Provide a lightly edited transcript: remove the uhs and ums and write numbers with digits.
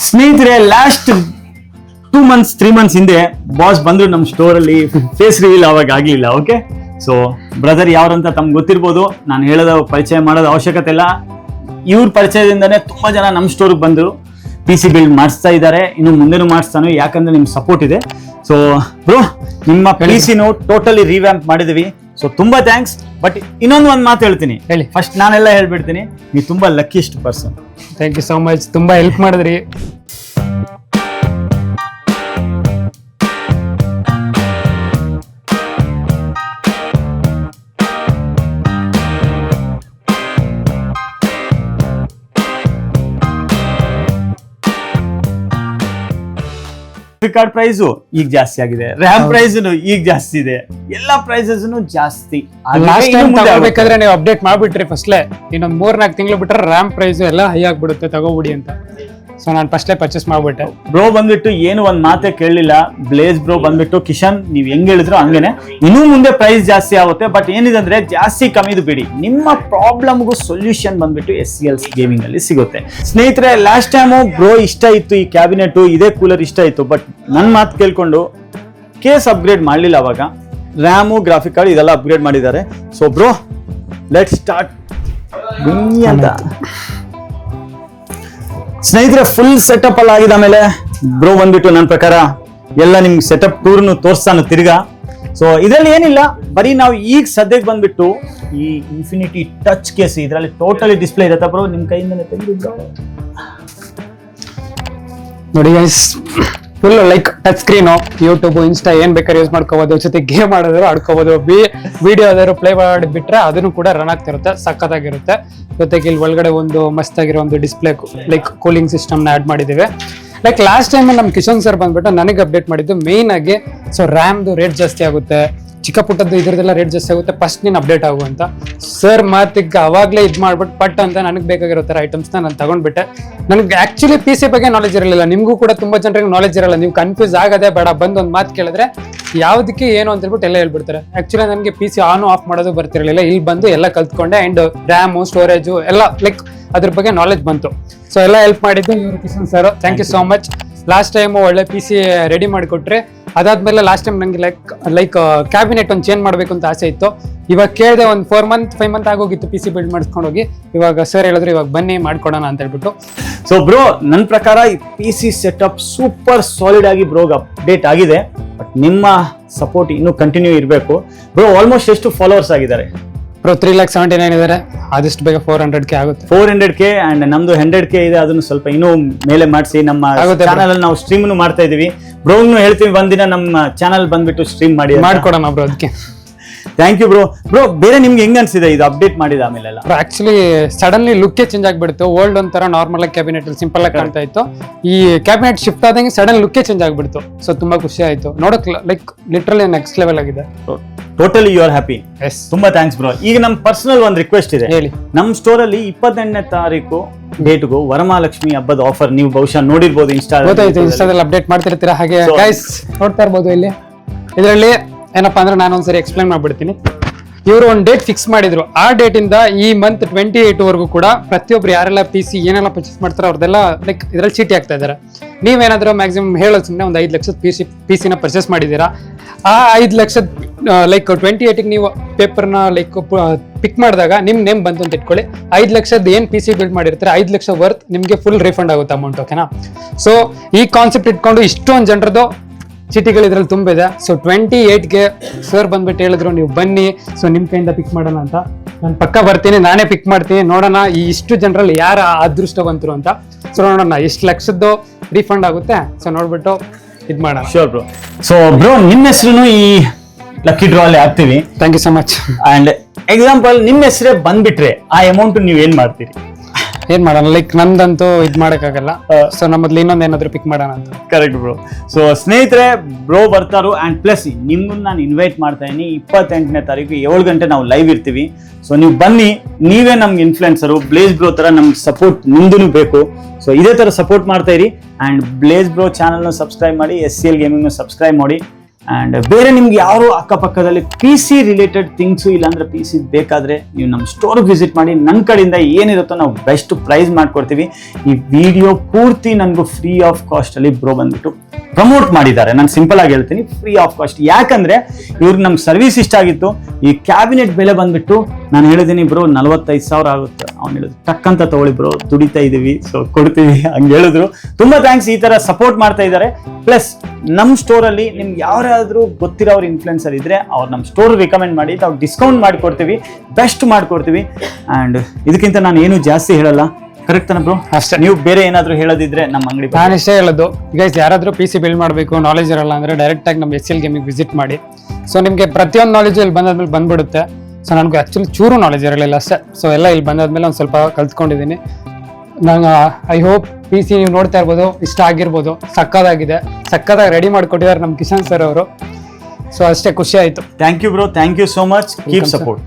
ಸ್ನೇಹಿತರೆ, last 2 months 3 months ಹಿಂದೆ boss ಬಂದ್ರು ನಮ್ಮ ಸ್ಟೋರ್ ಅಲ್ಲಿ. ಫೇಸ್ ರಿವೀಲ್ ಅವಾಗ ಆಗ್ಲಿಲ್ಲ. ಓಕೆ, ಸೊ ಬ್ರದರ್ ಯಾವ್ರಂತ ತಮ್ಗೆ ಗೊತ್ತಿರ್ಬೋದು, ನಾನು ಹೇಳೋದ ಪರಿಚಯ ಮಾಡೋದು ಅವಶ್ಯಕತೆ ಇಲ್ಲ. ಇವ್ರ ಪರಿಚಯದಿಂದಾನೇ ತುಂಬಾ ಜನ ನಮ್ಮ ಸ್ಟೋರ್ಗೆ ಬಂದ್ರು, PC ಬಿಲ್ಡ್ ಮಾಡಿಸ್ತಾ ಇದ್ದಾರೆ, ಇನ್ನು ಮುಂದೆನೂ ಮಾಡಿಸ್ತಾನೆ, ಯಾಕಂದ್ರೆ ನಿಮ್ ಸಪೋರ್ಟ್ ಇದೆ. ಸೊ ಬ್ರೋ, ನಿಮ್ಮ PC ಟೋಟಲಿ ರಿವ್ಯಾಂಪ್ ಮಾಡಿದ್ವಿ, ಸೊ ತುಂಬಾ ಥ್ಯಾಂಕ್ಸ್. ಬಟ್ ಇನ್ನೊಂದು ಮಾತು ಹೇಳ್ತೀನಿ, ಹೇಳಿ. ಫಸ್ಟ್ ನಾನೆಲ್ಲ ಹೇಳ್ಬಿಡ್ತೀನಿ, ನೀವು ತುಂಬಾ luckiest person. Thank you so much, ತುಂಬಾ ಹೆಲ್ಪ್ ಮಾಡಿದ್ರಿ. ಕಾರ್ಡ್ ಪ್ರೈಸ್ ಈಗ ಜಾಸ್ತಿ ಆಗಿದೆ, ರ್ಯಾಮ್ ಪ್ರೈಸ್ ಈಗ ಜಾಸ್ತಿ ಇದೆ, ಎಲ್ಲಾ ಪ್ರೈಸಸ್ ಜಾಸ್ತಿ. ಲಾಸ್ಟ್ ಟೈಮ್ ತಗೋಬೇಕಾದ್ರೆ ನೀವು ಅಪ್ಡೇಟ್ ಮಾಡ್ಬಿಟ್ರಿ ಫಸ್ಟ್ಲೆ, ಇನ್ನೊಂದ್ 3-4 ತಿಂಗಳು ಬಿಟ್ರೆ ರ್ಯಾಮ್ ಪ್ರೈಸ್ ಎಲ್ಲ ಹೈ ಆಗ್ಬಿಡುತ್ತೆ, ತಗೋಬಿಡಿ ಅಂತ. ಸೊ ನಾನು ಫಸ್ಟ್ಲೆ ಪರ್ಚೇಸ್ ಮಾಡ್ಬಿಟ್ಟೆ. ಬ್ರೋ ಬಂದ್ಬಿಟ್ಟು ಏನು ಒಂದ್ ಮಾತೆ ಕೇಳಲಿಲ್ಲ. ಬ್ಲೇಸ್ ಬ್ರೋ ಬಂದ್ಬಿಟ್ಟು, ಕಿಶನ್ ನೀವ್ ಹೆಂಗ್ ಹೇಳಿದ್ರು ಹಂಗೇನೆ, ಇನ್ನೂ ಮುಂದೆ ಪ್ರೈಸ್ ಜಾಸ್ತಿ ಆಗುತ್ತೆ. ಬಟ್ ಏನಿದೆ ಅಂದ್ರೆ ಜಾಸ್ತಿ ಕಮ್ಮಿದು ಬಿಡಿ, ನಿಮ್ಮ ಪ್ರಾಬ್ಲಮ್ಗೂ ಸೊಲ್ಯೂಷನ್ ಬಂದ್ಬಿಟ್ಟು SCLs ಗೇಮಿಂಗ್ ಅಲ್ಲಿ ಸಿಗುತ್ತೆ. ಸ್ನೇಹಿತರೆ, ಲಾಸ್ಟ್ ಟೈಮು ಬ್ರೋ ಇಷ್ಟ ಇತ್ತು ಈ ಕ್ಯಾಬಿನೆಟ್, ಇದೇ ಕೂಲರ್ ಇಷ್ಟ ಇತ್ತು. ಬಟ್ ನನ್ನ ಮಾತು ಕೇಳ್ಕೊಂಡು ಕೇಸ್ ಅಪ್ಗ್ರೇಡ್ ಮಾಡ್ಲಿಲ್ಲ. ಅವಾಗ ರ್ಯಾಮು, ಗ್ರಾಫಿಕ್ ಕಾರ್ಡ್ ಇದೆಲ್ಲ ಅಪ್ಗ್ರೇಡ್ ಮಾಡಿದ್ದಾರೆ. ಸೊ ಬ್ರೋ, ಲೆಟ್ ಸ್ಟಾರ್ಟ್ ಅಂತ. ಸ್ನೇಹಿತರೆ, ಫುಲ್ ಸೆಟಪ್ ಅಲ್ಲಿ ಆಗಿದ ಮೇಲೆ ಬ್ರೋ ಬಂದ್ಬಿಟ್ಟು ನನ್ನ ಪ್ರಕಾರ ಎಲ್ಲ ನಿಮ್ಗೆ ಸೆಟಪ್ ಟೂರ್ನು ತೋರಿಸ್ತಾನೆ ತಿರ್ಗಾ. ಸೊ ಇದರಲ್ಲಿ ಏನಿಲ್ಲ, ಬರೀ ನಾವು ಈಗ ಸದ್ಯಕ್ಕೆ ಬಂದ್ಬಿಟ್ಟು ಈ ಇನ್ಫಿನಿಟಿ ಟಚ್ ಕೇಸ್, ಇದರಲ್ಲಿ ಟೋಟಲಿ ಡಿಸ್ಪ್ಲೇ ಇರುತ್ತೆ. ಬ್ರೋ ನಿಮ್ ಕೈಯಿಂದಲೇ ತೆಗೆದು ನೋಡಿ guys, full like touch screen, YouTube, insta ಏನ್ ಬೇಕಾದ್ರೆ ಯೂಸ್ ಮಾಡ್ಕೋಬಹುದು, ಜೊತೆ ಗೇಮ್ ಆಡೋದ್ರು ಆಡ್ಕೋಬಹುದು, ವಿಡಿಯೋ ಯಾವ್ದಾದ್ರು ಪ್ಲೇ ಮಾಡಿ ಬಿಟ್ರೆ ಅದನ್ನು ಕೂಡ ರನ್ ಆಗ್ತಿರುತ್ತೆ, ಸಖತ್ತಾಗಿರುತ್ತೆ. ಜೊತೆಗೆ ಇಲ್ಲಿ ಒಳಗಡೆ ಒಂದು ಮಸ್ತ್ ಆಗಿರೋ ಒಂದು ಡಿಸ್ಪ್ಲೇ, ಲೈಕ್ ಕೂಲಿಂಗ್ ಸಿಸ್ಟಮ್ನ ಆಡ್ ಮಾಡಿದ್ದೀವಿ. ಲೈಕ್ ಲಾಸ್ಟ್ ಟೈಮ್ ನಮ್ ಕಿಶನ್ ಸರ್ ಬಂದ್ಬಿಟ್ಟು ನನಗೆ ಅಪ್ಡೇಟ್ ಮಾಡಿದ್ದು ಮೇನ್ ಆಗಿ, ಸೊ ರ್ಯಾಮ್ದು ರೇಟ್ ಜಾಸ್ತಿ ಆಗುತ್ತೆ, ಚಿಕ್ಕ ಪುಟ್ಟದ್ದು ಇದ್ರದ್ದೆಲ್ಲ ರೇಟ್ ಜಾಸ್ತಿ ಆಗುತ್ತೆ, ಫಸ್ಟ್ ನೀನು ಅಪ್ಡೇಟ್ ಆಗು ಅಂತ ಸರ್ ಮಾತಿಗೆ ಅವಾಗಲೇ ಇದು ಮಾಡ್ಬಿಟ್ಟು ಪಟ್ ಅಂತ ನನಗೆ ಬೇಕಾಗಿರೋ ಥರ ಐಟಮ್ಸ್ನ ನಾನು ತಗೊಂಡ್ಬಿಟ್ಟೆ. ನನಗೆ ಆಕ್ಚುಲಿ PC ಬಗ್ಗೆ ನಾಲೆಜ್ ಇರಲಿಲ್ಲ, ನಿಮಗೂ ಕೂಡ ತುಂಬಾ ಜನರಿಗೆ ನಾಲೆಜ್ ಇರಲ್ಲ, ನೀವು ಕನ್ಫ್ಯೂಸ್ ಆಗದೆ ಬೇಡ, ಬಂದು ಒಂದು ಮಾತು ಕೇಳಿದ್ರೆ ಯಾವುದಕ್ಕೆ ಏನು ಅಂತ ಹೇಳ್ಬಿಟ್ಟು ಎಲ್ಲ ಹೇಳ್ಬಿಡ್ತಾರೆ. ಆಕ್ಚುಲಿ ನನಗೆ PC ಆನ್ ಆಫ್ ಮಾಡೋದು ಬರ್ತಿರಲಿಲ್ಲ, ಇಲ್ಲಿ ಬಂದು ಎಲ್ಲ ಕಲ್ತ್ಕೊಂಡೆ. ಅಂಡ್ ರ್ಯಾಮು, ಸ್ಟೋರೇಜು ಎಲ್ಲ ಲೈಕ್ ಅದ್ರ ಬಗ್ಗೆ ನಾಲೆಜ್ ಬಂತು. ಸೊ ಎಲ್ಲ ಹೆಲ್ಪ್ ಮಾಡಿದ್ದು ಇವರು Kishan sir, thank you so much. Last time ಒಳ್ಳೆ PC ರೆಡಿ ಮಾಡಿಕೊಟ್ರೆ. ಅದಾದ್ಮೇಲೆ ಲಾಸ್ಟ್ ಟೈಮ್ ನಂಗೆ ಲೈಕ್ ಕ್ಯಾಬಿನೆಟ್ ಒಂದು ಚೇಂಜ್ ಮಾಡಬೇಕು ಅಂತ ಆಸೆ ಇತ್ತು. ಇವಾಗ ಕೇಳಿದೆ, ಒಂದು 5 month ಆಗೋಗಿತ್ತು PC ಬಿಲ್ಡ್ ಮಾಡಿಸ್ಕೊಂಡು ಹೋಗಿ. ಇವಾಗ ಸರ್ ಹೇಳಿದ್ರು ಇವಾಗ ಬನ್ನಿ ಮಾಡ್ಕೊಡೋಣ ಅಂತ ಹೇಳ್ಬಿಟ್ಟು. ಸೊ ಬ್ರೋ, ನನ್ನ ಪ್ರಕಾರ ಈ PC ಸೆಟಪ್ ಸೂಪರ್ ಸಾಲಿಡ್ ಆಗಿ ಬ್ರೋಗ್ ಅಪ್ಡೇಟ್ ಆಗಿದೆ. ಬಟ್ ನಿಮ್ಮ ಸಪೋರ್ಟ್ ಇನ್ನೂ ಕಂಟಿನ್ಯೂ ಇರಬೇಕು. ಬ್ರೋ ಆಲ್ಮೋಸ್ಟ್ ಎಷ್ಟು ಫಾಲೋವರ್ಸ್ ಆಗಿದ್ದಾರೆ? ಬ್ರೋ 3,79,000 ಇದ್ದಾರೆ, ಆದಷ್ಟು ಬೇಗ 400K ಆಗುತ್ತೆ. 400K ಅಂಡ್ ನಮ್ದು 100K ಇದೆ, ಅದನ್ನು ಸ್ವಲ್ಪ ಇನ್ನೂ ಮೇಲೆ ಮಾಡಿಸಿ. ನಮ್ಮ ಚಾನಲ್ ಅಲ್ಲಿ ನಾವು ಸ್ಟ್ರೀಮ್ ಮಾಡ್ತಾ ಇದೀವಿ. ಬ್ರೋಗ್ನು ಹೇಳ್ತೀವಿ, ಒಂದಿನ ನಮ್ಮ ಚಾನಲ್ ಬಂದ್ಬಿಟ್ಟು ಸ್ಟ್ರೀಮ್ ಮಾಡ್ಕೊಡೋಣ ಬ್ರೋ. ಅದಕ್ಕೆ ಥ್ಯಾಂಕ್ ಯು ಬ್ರೋ. ಬ್ರೋ ಬೇರೆ ನಿಮ್ಗೆ ಹೆಂಗ್ ಅನ್ಸಿದೆ ಇದು ಅಪ್ಡೇಟ್ ಮಾಡಿದ ಆಮೇಲೆಲ್ಲ? ಆಕ್ಚುಲಿ ಸಡನ್ಲಿ ಲುಕ್ಕೇ ಚೇಂಜ್ ಆಗ್ಬಿಡ್ತು. ಓಲ್ಡ್ ಒಂಥರ ನಾರ್ಮಲ್ ಆಗಿ ಕ್ಯಾಬಿನೆಟ್ ಸಿಂಪಲ್ ಆಗಿ ಕಾಣ್ತಾ ಇತ್ತು, ಈ ಕ್ಯಾಬಿನೆಟ್ ಶಿಫ್ಟ್ ಆದಂಗೆ ಸಡನ್ ಲುಕ್ಕೇ ಚೇಂಜ್ ಆಗ್ಬಿಡ್ತು. ಸೊ ತುಂಬಾ ಖುಷಿ ಆಯ್ತು ನೋಡಕ್, ಲೈಕ್ ಲಿಟ್ರಲಿ ನೆಕ್ಸ್ಟ್ ಲೆವೆಲ್ ಆಗಿದೆ. Totally you are happy. ತುಂಬಾ ಥ್ಯಾಂಕ್ಸ್ ಬ್ರೋ. ಈಗ ನಮ್ ಪರ್ಸನಲ್ ಒಂದು ರಿಕ್ವೆಸ್ಟ್ ಇದೆ, ಹೇಳಿ. ನಮ್ ಸ್ಟೋರ್ ಅಲ್ಲಿ 28ನೇ ತಾರೀಕು ಡೇಟ್ಗೂ ವರಮಹಾಲಕ್ಷ್ಮಿ ಹಬ್ಬದ ಆಫರ್ ನೀವು ಬಹುಶಃ ನೋಡಿರ್ಬೋದು, ಇನ್ಸ್ಟಾದಲ್ಲಿ ಅಪ್ಡೇಟ್ ಮಾಡ್ತಿರ್ತೀರಾ. ಹಾಗೆ ಗೈಸ್ ನೋಡ್ತಾ ಇರ್ಬೋದು, ಇಲ್ಲಿ ಇದರಲ್ಲಿ ಏನಪ್ಪಾ ಅಂದ್ರೆ ನಾನು ಒಂದ್ಸರಿ ಎಕ್ಸ್ಪ್ಲೈನ್ ಮಾಡ್ಬಿಡ್ತೀನಿ. ಇವರು ಒಂದು ಡೇಟ್ ಫಿಕ್ಸ್ ಮಾಡಿದ್ರು, ಆ ಡೇಟ್ ಇಂದ ಈ ಮಂತ್ 28 ವರೆಗೂ ಕೂಡ ಪ್ರತಿಯೊಬ್ರು ಯಾರೆಲ್ಲ PC ಏನೆಲ್ಲ ಪರ್ಚೇಸ್ ಮಾಡ್ತಾರೋ ಅವ್ರದೆಲ್ಲ ಲೈಕ್ ಇದ್ರಲ್ಲಿ ಚೀಟಿ ಆಗ್ತಾ ಇದಾರೆ. ನೀವೇನಾದ್ರೂ ಮ್ಯಾಕ್ಸಿಮಮ್ ಹೇಳೋದು ಸುಮ್ಮನೆ ಒಂದು 5 ಲಕ್ಷದ PC ಪರ್ಚೇಸ್ ಮಾಡಿದ್ದೀರಾ, ಆ 5 ಲಕ್ಷದ ಲೈಕ್ 28ಗೆ ನೀವು ಪೇಪರ್ನ ಲೈಕ್ ಪಿಕ್ ಮಾಡಿದಾಗ ನಿಮ್ ನೇಮ್ ಬಂತು ಅಂತ ಇಟ್ಕೊಳ್ಳಿ. 5 ಲಕ್ಷದ ಏನ್ PC ಬಿಲ್ಡ್ ಮಾಡಿರ್ತಾರೆ 5 ಲಕ್ಷ ವರ್ತ್ ನಿಮ್ಗೆ ಫುಲ್ ರಿಫಂಡ್ ಆಗುತ್ತೆ ಅಮೌಂಟ್. ಓಕೆನಾ? ಸೊ ಈ ಕಾನ್ಸೆಪ್ಟ್ ಇಟ್ಕೊಂಡು ಇಷ್ಟೊಂದು ಜನರದ್ದು ಚೀಟಿಗಳು ಇದ್ರಲ್ಲಿ ತುಂಬಿದೆ. ಸೊ 28ಗೆ ಸರ್ ಬಂದ್ಬಿಟ್ಟು ಹೇಳಿದ್ರು ನೀವು ಬನ್ನಿ, ಸೊ ನಿಮ್ ಕೈಯಿಂದ ಪಿಕ್ ಮಾಡೋಣ ಅಂತ. ನಾನು ಪಕ್ಕ ಬರ್ತೀನಿ, ನಾನೇ ಪಿಕ್ ಮಾಡ್ತೀನಿ, ನೋಡೋಣ ಈ ಇಷ್ಟು ಜನರಲ್ಲಿ ಯಾರ ಅದೃಷ್ಟವಂತರು ಅಂತ. ಸೊ ನೋಡೋಣ ಎಷ್ಟು ಲಕ್ಷದ್ದು ರೀಫಂಡ್ ಆಗುತ್ತೆ. ಸೊ ನೋಡ್ಬಿಟ್ಟು ಇದ್ ಮಾಡೋಣ. Sure bro. ಸೊ ಬ್ರೋ, ನಿಮ್ಮ ಹೆಸರು ಈ ಲಕ್ಕಿ ಡ್ರಾ ಅಲ್ಲಿ ಹಾಕ್ತೀವಿ. Thank you so much. And example ನಿಮ್ಮ ಹೆಸರೇ ಬಂದ್ಬಿಟ್ರೆ ಆ ಅಮೌಂಟ್ ನೀವು ಏನ್ ಮಾಡ್ತೀರಿ? ಏನ್ ಮಾಡೋಣ, ಲೈಕ್ ನಮ್ದಂತೂ ಇದ್ ಮಾಡಕ್ಕಾಗಲ್ಲ. ಸೊ ನಮ್ಮದ್ಲಿ ಇನ್ನೊಂದ್ ಏನಾದ್ರು ಪಿಕ್ ಮಾಡೋಣ ಅಂತ. Correct bro. ಸೊ ಸ್ನೇಹಿತರೆ, ಬ್ರೋ ಬರ್ತಾರು. ಅಂಡ್ ಪ್ಲಸ್ ನಿಮ್ಗೂ ನಾನು ಇನ್ವೈಟ್ ಮಾಡ್ತಾ ಇದೀನಿ, 28ನೇ ತಾರೀಕು 7 ಗಂಟೆ ನಾವು ಲೈವ್ ಇರ್ತೀವಿ. ಸೊ ನೀವು ಬನ್ನಿ, ನೀವೇ ನಮ್ಗೆ ಇನ್ಫ್ಲುಯೆನ್ಸರು. ಬ್ಲೇಸ್ ಬ್ರೋ ತರ ನಮ್ಗೆ ಸಪೋರ್ಟ್ ನಿಮ್ದು ಬೇಕು. ಸೊ ಇದೇ ತರ ಸಪೋರ್ಟ್ ಮಾಡ್ತಾ ಇರಿ. ಅಂಡ್ ಬ್ಲೇಸ್ ಬ್ರೋ ಚಾನಲ್ನ ಸಬ್ಸ್ಕ್ರೈಬ್ ಮಾಡಿ, SCL ಗೇಮಿಂಗ್ನ ಸಬ್ಸ್ಕ್ರೈಬ್ ಮಾಡಿ. ಆ್ಯಂಡ್ ಬೇರೆ ನಿಮ್ಗೆ ಯಾರು ಅಕ್ಕಪಕ್ಕದಲ್ಲಿ ಪಿ ಸಿ ರಿಲೇಟೆಡ್ ಥಿಂಗ್ಸು ಇಲ್ಲಾಂದ್ರೆ ಪಿ ಸಿ ಬೇಕಾದರೆ ನೀವು ನಮ್ಮ ಸ್ಟೋರ್ಗೆ ವಿಸಿಟ್ ಮಾಡಿ. ನನ್ನ ಕಡೆಯಿಂದ ಏನಿರುತ್ತೋ ನಾವು ಬೆಸ್ಟ್ ಪ್ರೈಸ್ ಮಾಡ್ಕೊಡ್ತೀವಿ. ಈ ವಿಡಿಯೋ ಪೂರ್ತಿ ನನಗೂ ಫ್ರೀ ಆಫ್ ಕಾಸ್ಟಲ್ಲಿ ಬ್ರೋ ಬಂದ್ಬಿಟ್ಟು ಪ್ರಮೋಟ್ ಮಾಡಿದ್ದಾರೆ. ನಾನು ಸಿಂಪಲ್ ಆಗಿ ಹೇಳ್ತೀನಿ, ಫ್ರೀ ಆಫ್ ಕಾಸ್ಟ್. ಯಾಕಂದ್ರೆ ಇವ್ರಿಗೆ ನಮ್ಮ ಸರ್ವಿಸ್ ಇಷ್ಟ ಆಗಿತ್ತು. ಈ ಕ್ಯಾಬಿನೆಟ್ ಬೆಲೆ ಬಂದ್ಬಿಟ್ಟು ನಾನು ಹೇಳಿದ್ದೀನಿ ಬ್ರೋ 45,000 ಆಗುತ್ತೆ. ಅವ್ನು ಹೇಳಿದ್ರು ಟಕ್ ಅಂತ ತಗೊಳ್ಳಿ ಬ್ರೋ, ದುಡಿತಾ ಇದೀವಿ, ಸೊ ಕೊಡ್ತೀವಿ ಹಂಗೆ ಹೇಳಿದ್ರು. ತುಂಬಾ ಥ್ಯಾಂಕ್ಸ್ ಈ ತರ ಸಪೋರ್ಟ್ ಮಾಡ್ತಾ ಇದ್ದಾರೆ. ಪ್ಲಸ್ ನಮ್ಮ ಸ್ಟೋರಲ್ಲಿ ನಿಮ್ಗೆ ಯಾರಾದ್ರೂ ಗೊತ್ತಿರೋರು ಇನ್ಫ್ಲುಯೆನ್ಸರ್ ಇದ್ರೆ ಅವ್ರು ನಮ್ಮ ಸ್ಟೋರ್ ರಿಕಮೆಂಡ್ ಮಾಡಿ, ನಾವು ಡಿಸ್ಕೌಂಟ್ ಮಾಡಿಕೊಡ್ತೀವಿ, ಬೆಸ್ಟ್ ಮಾಡಿಕೊಡ್ತೀವಿ. ಆ್ಯಂಡ್ ಇದಕ್ಕಿಂತ ನಾನು ಏನು ಜಾಸ್ತಿ ಹೇಳಲ್ಲ. ಕರೆಕ್ಟ್ ತಾನೆ ಬ್ರೋ? ಅಷ್ಟೇ. ನೀವು ಬೇರೆ ಏನಾದ್ರು ಹೇಳೋದಿದ್ರೆ ನಮ್ಮ ಅಂಗಡಿ ನಾನು ಇಷ್ಟೇ ಹೇಳೋದು, ಗೈಸ್ ಯಾರಾದ್ರೂ ಪಿ ಸಿ ಬಿಲ್ಡ್ ಮಾಡಬೇಕು, ನಾಲೆಜ್ ಇರಲ್ಲ ಅಂದ್ರೆ ಡೈರೆಕ್ಟ್ ಆಗಿ ನಮ್ಮ SL ಗೇಮಿಗೆ ವಿಸಿಟ್ ಮಾಡಿ. ಸೊ ನಿಮಗೆ ಪ್ರತಿಯೊಂದು ನಾಲೆಜ್ ಇಲ್ಲಿ ಬಂದಾದ್ಮೇಲೆ ಬಂದ್ಬಿಡುತ್ತೆ. ಸೊ ನನಗೆ ಆ್ಯಕ್ಚುಲಿ ಚೂರು ನಾಲೆಜ್ ಇರಲಿಲ್ಲ ಅಷ್ಟೇ. ಸೊ ಎಲ್ಲ ಇಲ್ಲಿ ಬಂದಾದ್ಮೇಲೆ ಒಂದು ಸ್ವಲ್ಪ ಕಲ್ತ್ಕೊಂಡಿದ್ದೀನಿ. ನಾನು ಐ ಹೋಪ್ ಪಿ ಸಿ ನೀವು ನೋಡ್ತಾ ಇರ್ಬೋದು, ಇಷ್ಟ ಆಗಿರ್ಬೋದು. ಸಕ್ಕದಾಗಿ ರೆಡಿ ಮಾಡಿಕೊಟ್ಟಿದ್ದಾರೆ ನಮ್ಮ ಕಿಶನ್ ಸರ್ ಅವರು. ಸೊ ಅಷ್ಟೇ, ಖುಷಿ ಆಯಿತು. Thank you bro, thank you so much. Keep support.